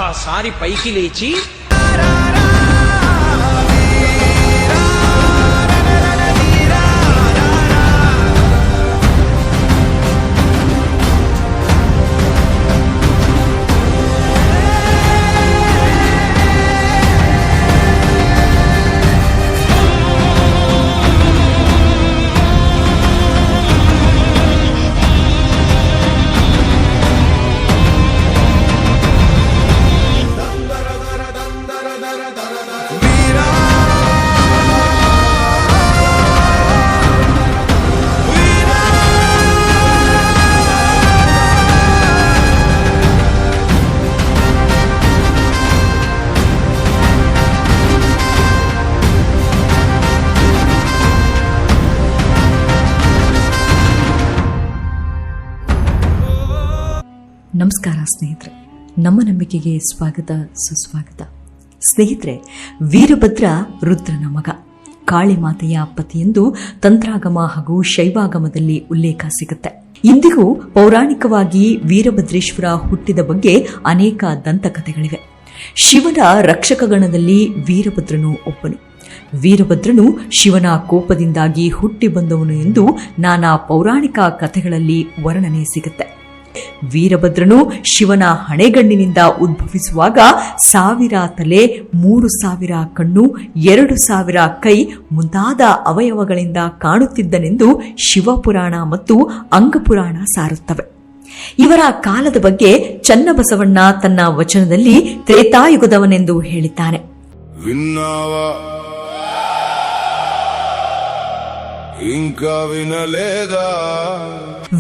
ఒక్కసారి పైకి లేచి ನಮಸ್ಕಾರ ಸ್ನೇಹಿತರೆ, ನಮ್ಮ ನಂಬಿಕೆಗೆ ಸ್ವಾಗತ ಸುಸ್ವಾಗತ. ಸ್ನೇಹಿತರೆ, ವೀರಭದ್ರ ರುದ್ರನ ಮಗ, ಕಾಳಿಮಾತೆಯ ಪತಿಯೆಂದು ತಂತ್ರಾಗಮ ಹಾಗೂ ಶೈವಾಗಮದಲ್ಲಿ ಉಲ್ಲೇಖ ಸಿಗುತ್ತೆ. ಇಂದಿಗೂ ಪೌರಾಣಿಕವಾಗಿ ವೀರಭದ್ರೇಶ್ವರ ಹುಟ್ಟಿದ ಬಗ್ಗೆ ಅನೇಕ ದಂತಕಥೆಗಳಿವೆ. ಶಿವನ ರಕ್ಷಕಗಣದಲ್ಲಿ ವೀರಭದ್ರನು ಒಬ್ಬನು. ವೀರಭದ್ರನು ಶಿವನ ಕೋಪದಿಂದಾಗಿ ಹುಟ್ಟಿ ಬಂದವನು ಎಂದು ನಾನಾ ಪೌರಾಣಿಕ ಕಥೆಗಳಲ್ಲಿ ವರ್ಣನೆ ಸಿಗುತ್ತೆ. ವೀರಭದ್ರನು ಶಿವನ ಹಣೆಗಣ್ಣಿನಿಂದ ಉದ್ಭವಿಸುವಾಗ 1000 ತಲೆ, 3000 ಕಣ್ಣು, 2000 ಕೈ ಮುಂತಾದ ಅವಯವಗಳಿಂದ ಕಾಣುತ್ತಿದ್ದನೆಂದು ಶಿವಪುರಾಣ ಮತ್ತು ಅಂಗಪುರಾಣ ಸಾರುತ್ತವೆ. ಇವರ ಕಾಲದ ಬಗ್ಗೆ ಚನ್ನಬಸವಣ್ಣ ತನ್ನ ವಚನದಲ್ಲಿ ತ್ರೇತಾಯುಗದವನೆಂದು ಹೇಳಿದ್ದಾನೆ.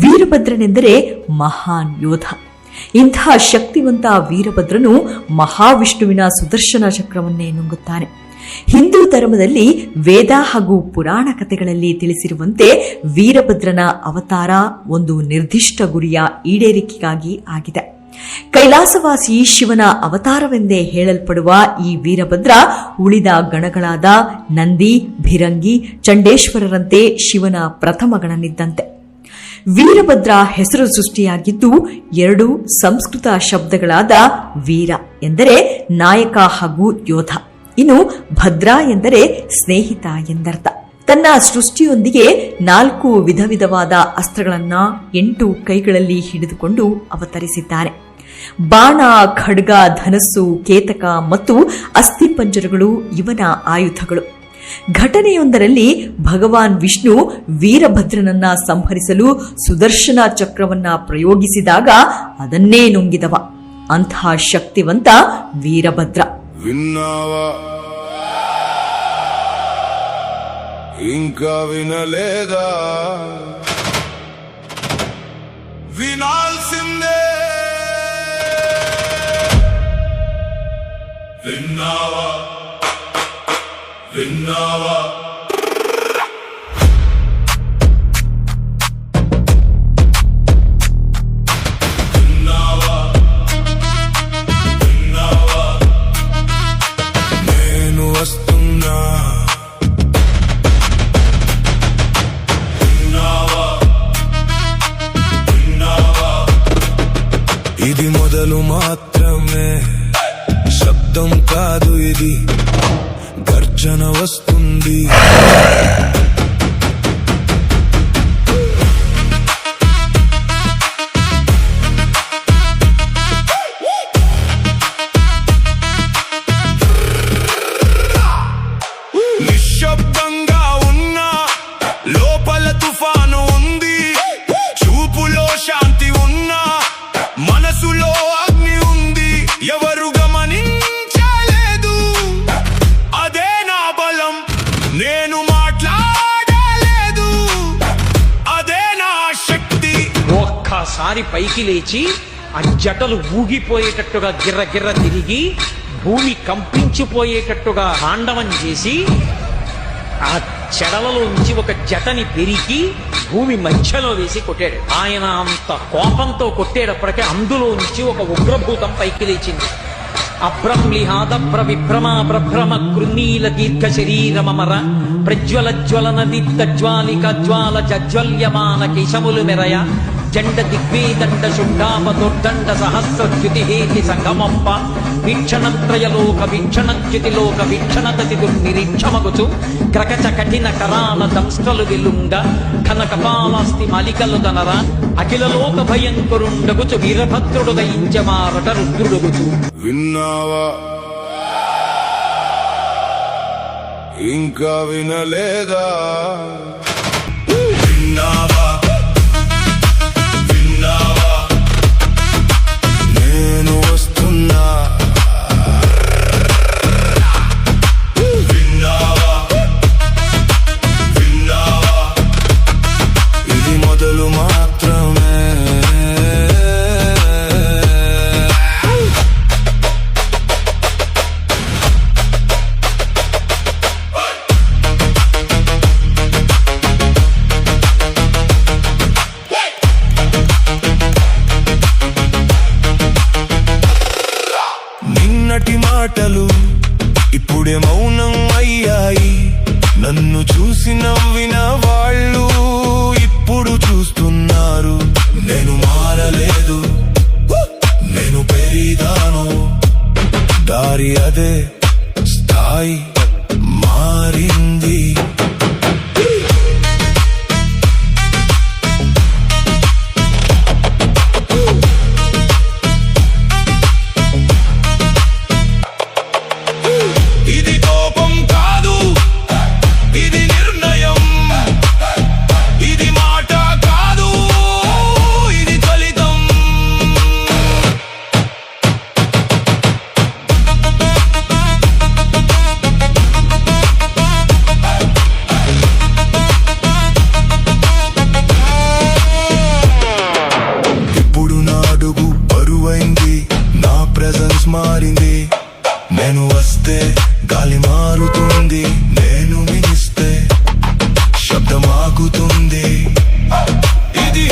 ವೀರಭದ್ರನೆಂದರೆ ಮಹಾನ್ ಯೋಧ. ಇಂತಹ ಶಕ್ತಿವಂತ ವೀರಭದ್ರನು ಮಹಾವಿಷ್ಣುವಿನ ಸುದರ್ಶನ ಚಕ್ರವನ್ನೇ ನುಂಗುತ್ತಾನೆ. ಹಿಂದೂ ಧರ್ಮದಲ್ಲಿ ವೇದ ಹಾಗೂ ಪುರಾಣ ಕಥೆಗಳಲ್ಲಿ ತಿಳಿಸಿರುವಂತೆ ವೀರಭದ್ರನ ಅವತಾರ ಒಂದು ನಿರ್ದಿಷ್ಟ ಗುರಿಯ ಈಡೇರಿಕೆಗಾಗಿ ಆಗಿದೆ. ಕೈಲಾಸವಾಸಿ ಶಿವನ ಅವತಾರವೆಂದೇ ಹೇಳಲ್ಪಡುವ ಈ ವೀರಭದ್ರ ಉಳಿದ ಗಣಗಳಾದ ನಂದಿ, ಭಿರಂಗಿ, ಚಂಡೇಶ್ವರರಂತೆ ಶಿವನ ಪ್ರಥಮ ಗಣನಿದ್ದಂತೆ. ವೀರಭದ್ರ ಹೆಸರು ಸೃಷ್ಟಿಯಾಗಿದ್ದು 2 ಸಂಸ್ಕೃತ ಶಬ್ದಗಳಾದ ವೀರ ಎಂದರೆ ನಾಯಕ ಹಾಗೂ ಯೋಧ, ಇನ್ನು ಭದ್ರ ಎಂದರೆ ಸ್ನೇಹಿತ ಎಂದರ್ಥ. ತನ್ನ ಸೃಷ್ಟಿಯೊಂದಿಗೆ 4 ವಿಧವಾದ ಅಸ್ತ್ರಗಳನ್ನ 8 ಕೈಗಳಲ್ಲಿ ಹಿಡಿದುಕೊಂಡು ಅವತರಿಸಿದ್ದಾನೆ. ಬಾಣ, ಖಡ್ಗ, ಧನಸ್ಸು, ಕೇತಕ ಮತ್ತು ಅಸ್ಥಿಪಂಜರಗಳು ಇವನ ಆಯುಧಗಳು. ಘಟನೆಯೊಂದರಲ್ಲಿ ಭಗವಾನ್ ವಿಷ್ಣು ವೀರಭದ್ರನನ್ನ ಸಂಹರಿಸಲು ಸುದರ್ಶನ ಚಕ್ರವನ್ನ ಪ್ರಯೋಗಿಸಿದಾಗ ಅದನ್ನೇ ನುಂಗಿದವ. ಅಂತಹ ಶಕ್ತಿವಂತ ವೀರಭದ್ರ. ఇంకా వినలేదా వినాల్సిందే విన్నావా విన్నావా విన్నావా నేను వస్తున్నా ఇది మొదలు మాత్రమే, శబ్దం కాదు ఇది, గర్జన వస్తుంది. నిశ్శబ్దంగా ఉన్నా లోపల తుఫాను ఉంది, చూపులో శాంతి ఉన్నా మనసులో అగ్ని ఉంది. ఎవరు గమనించలేదు, అదే నా బలం. నేను మాట్లాడలేదు, అదే నా శక్తి. ఒక్కసారి పైకి లేచి ఆ జటలు ఊగిపోయేటట్టుగా గిర్ర గిర్ర తిరిగి భూమి కంపించిపోయేటట్టుగా తాండవం చేసి ఆ చెడలలో నుంచి ఒక జటని పెరికి భూమి మధ్యలో వేసి కొట్టాడు. ఆయన అంత కోపంతో కొట్టేటప్పటికే అందులో నుంచి ఒక ఉగ్రభూతం పైకి లేచింది. అభ్రంలిహాదభ్ర విభ్రమా ప్రభ్రమ కృన్నీల దీర్ఘ శరీరమర ప్రజ్వల జ్వలన దిగ్జ్వాలిక జ్వాల జజ్వల్యమాన కేశములు మెరయ జండ దిగ్వేదండ శుంఠాపదోర్దండ సహస్రద్యుతిహేతి సంగమంప వీక్షణత్రయలోక వీక్షణచ్యుతిలోక వీక్షణతతి దుర్నిరీక్షమగుచు క్రకచ కఠిన కరాల దంస్ట్రలు వెలుండ ఘన కపాలాస్తి మాలికలు దనర అఖిలలోక భయంకరుండగుచు వీరభద్రుడు దయించమారట రుద్రుడుగుచు. విన్నావా ఇంకా వినలేదా? విన్నావా విన్నావా నేను వస్తున్నా. విన్నావా విన్నావా ఇది మొదలు మాత్రమే. నిన్నటి మాటలు ఇప్పుడే మౌనం అయ్యాయి. నన్ను చూసి నవ్విన వాళ్ళు ఇప్పుడు చూస్తున్నారు. నేను మారలేదు, నేను పెరిగాను. దారి అదే, స్థాయి మారింది. ఇది కోపం కాదు, ఇది నిర్ణయం. ఇది మాట కాదు, ఇది ఫలితం. ఇప్పుడు నా అడుగు బరువైంది, నా ప్రెజెన్స్ మారింది. నేను వస్తే గాలి మారుతుంది, నేను మిగిస్తే శబ్దం ఆగుతుంది. ఇది